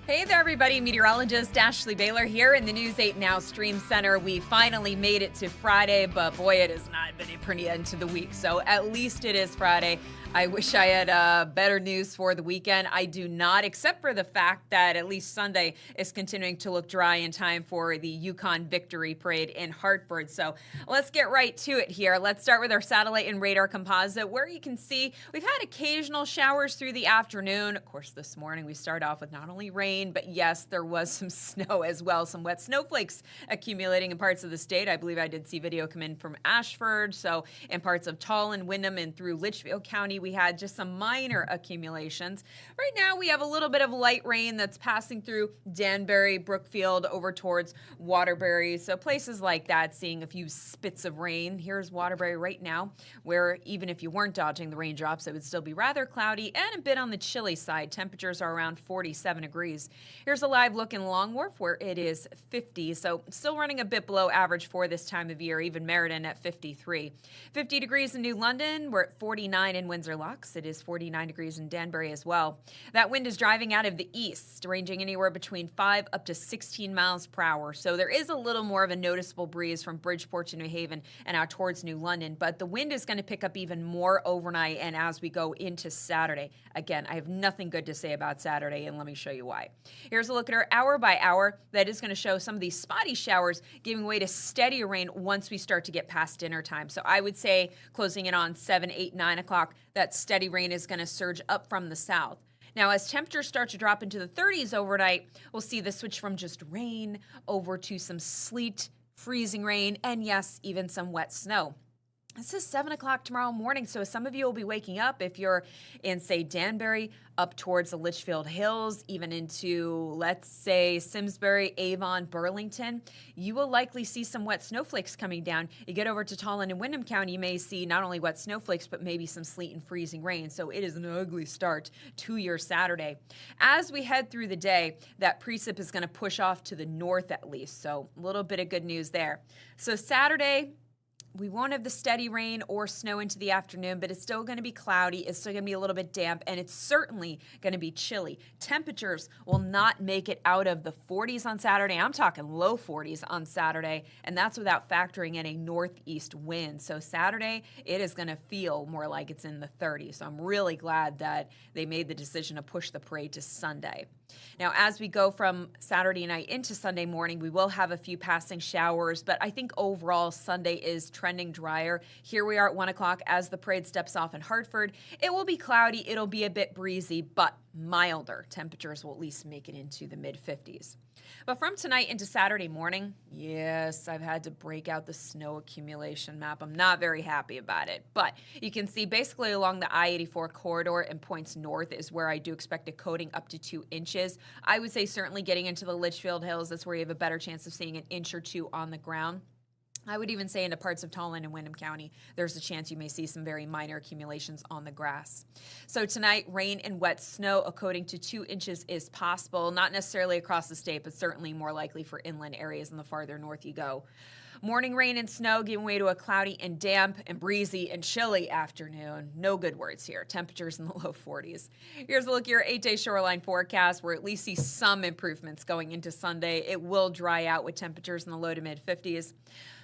Hey there, everybody. Meteorologist Ashley Baylor here in the News 8 Now Stream Center. We finally made it to Friday, but boy, it has not been a pretty end to the week. So at least it is Friday. I wish I had better news for the weekend. I do not, except for the fact that at least Sunday is continuing to look dry in time for the UConn victory parade in Hartford. So let's get right to it here. Let's start with our satellite and radar composite, where you can see we've had occasional showers through the afternoon. Of course, this morning we start off with not only rain, but yes, there was some snow as well. Some wet snowflakes accumulating in parts of the state. I believe I did see video come in from Ashford. So in parts of Tallinn, Windham, and through Litchfield County, we had just some minor accumulations. Right now, we have a little bit of light rain that's passing through Danbury, Brookfield, over towards Waterbury. So places like that, seeing a few spits of rain. Here's Waterbury right now, where even if you weren't dodging the raindrops, it would still be rather cloudy and a bit on the chilly side. Temperatures are around 47 degrees. Here's a live look in Long Wharf, where it is 50. So still running a bit below average for this time of year, even Meriden at 53. 50 degrees in New London. We're at 49 in Windsor Locks. It is 49 degrees in Danbury as well. That wind is driving out of the east, ranging anywhere between 5 up to 16 miles per hour. So there is a little more of a noticeable breeze from Bridgeport to New Haven and out towards New London, but the wind is going to pick up even more overnight and as we go into Saturday. Again, I have nothing good to say about Saturday, and let me show you why. Here's a look at our hour by hour. That is going to show some of these spotty showers giving way to steadier rain once we start to get past dinner time. So I would say closing in on 7, 8, 9 o'clock, that steady rain is going to surge up from the south. Now, as temperatures start to drop into the 30s overnight, we'll see the switch from just rain over to some sleet, freezing rain, and yes, even some wet snow. This is 7 o'clock tomorrow morning, so some of you will be waking up if you're in, say, Danbury, up towards the Litchfield Hills, even into, let's say, Simsbury, Avon, Burlington. You will likely see some wet snowflakes coming down. You get over to Tallinn and Windham County, you may see not only wet snowflakes, but maybe some sleet and freezing rain. So it is an ugly start to your Saturday. As we head through the day, that precip is going to push off to the north at least, so a little bit of good news there. So Saturday, we won't have the steady rain or snow into the afternoon, but it's still going to be cloudy. It's still going to be a little bit damp, and it's certainly going to be chilly. Temperatures will not make it out of the 40s on Saturday. I'm talking low 40s on Saturday, and that's without factoring in a northeast wind. So Saturday, it is going to feel more like it's in the 30s. So I'm really glad that they made the decision to push the parade to Sunday. Now, as we go from Saturday night into Sunday morning, we will have a few passing showers, but I think overall Sunday is trending drier. Here we are at 1 o'clock as the parade steps off in Hartford. It will be cloudy, it'll be a bit breezy, but milder. Temperatures will at least make it into the mid-50s. But from tonight into Saturday morning, yes, I've had to break out the snow accumulation map. I'm not very happy about it, but you can see basically along the I-84 corridor and points north is where I do expect a coating up to 2 inches. I would say certainly getting into the Litchfield Hills, that's where you have a better chance of seeing an inch or two on the ground. I would even say into parts of Tallinn and Windham County, there's a chance you may see some very minor accumulations on the grass. So tonight, rain and wet snow, a coating to 2 inches is possible, not necessarily across the state, but certainly more likely for inland areas and the farther north you go. Morning rain and snow giving way to a cloudy and damp and breezy and chilly afternoon. No good words here. Temperatures in the low 40s. Here's a look at your 8-day shoreline forecast. We're at least see some improvements going into Sunday. It will dry out with temperatures in the low to mid 50s.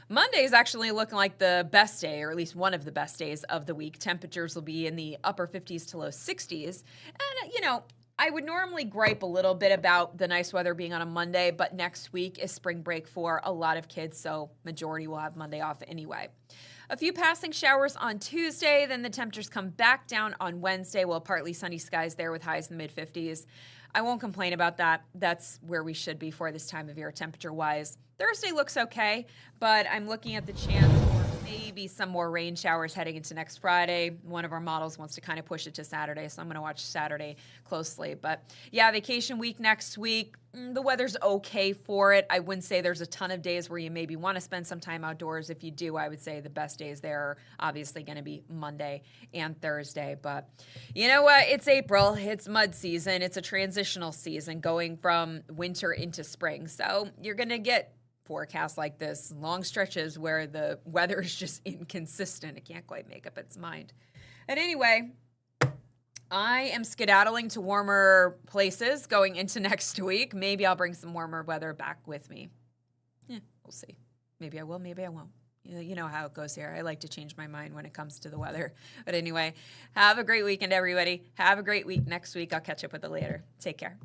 Monday is actually looking like the best day, or at least one of the best days of the week. Temperatures will be in the upper 50s to low 60s. And, I would normally gripe a little bit about the nice weather being on a Monday, but next week is spring break for a lot of kids, so majority will have Monday off anyway. A few passing showers on Tuesday, then the temperatures come back down on Wednesday. Well, partly sunny skies there with highs in the mid-50s. I won't complain about that. That's where we should be for this time of year temperature-wise. Thursday looks okay, but I'm looking at the chance for maybe some more rain showers heading into next Friday. One of our models wants to kind of push it to Saturday, so I'm going to watch Saturday closely. But yeah, vacation week next week. The weather's okay for it. I wouldn't say there's a ton of days where you maybe want to spend some time outdoors. If you do, I would say the best days there are obviously going to be Monday and Thursday. But you know what? It's April. It's mud season. It's a transitional season going from winter into spring. So you're going to get forecasts like this, long stretches where the weather is just inconsistent. It can't quite make up its mind. And anyway, I am skedaddling to warmer places going into next week. Maybe I'll bring some warmer weather back with me. Yeah, we'll see. Maybe I will, maybe I won't. You know how it goes here. I like to change my mind when it comes to the weather. But anyway, have a great weekend, everybody. Have a great week next week. I'll catch up with you later. Take care.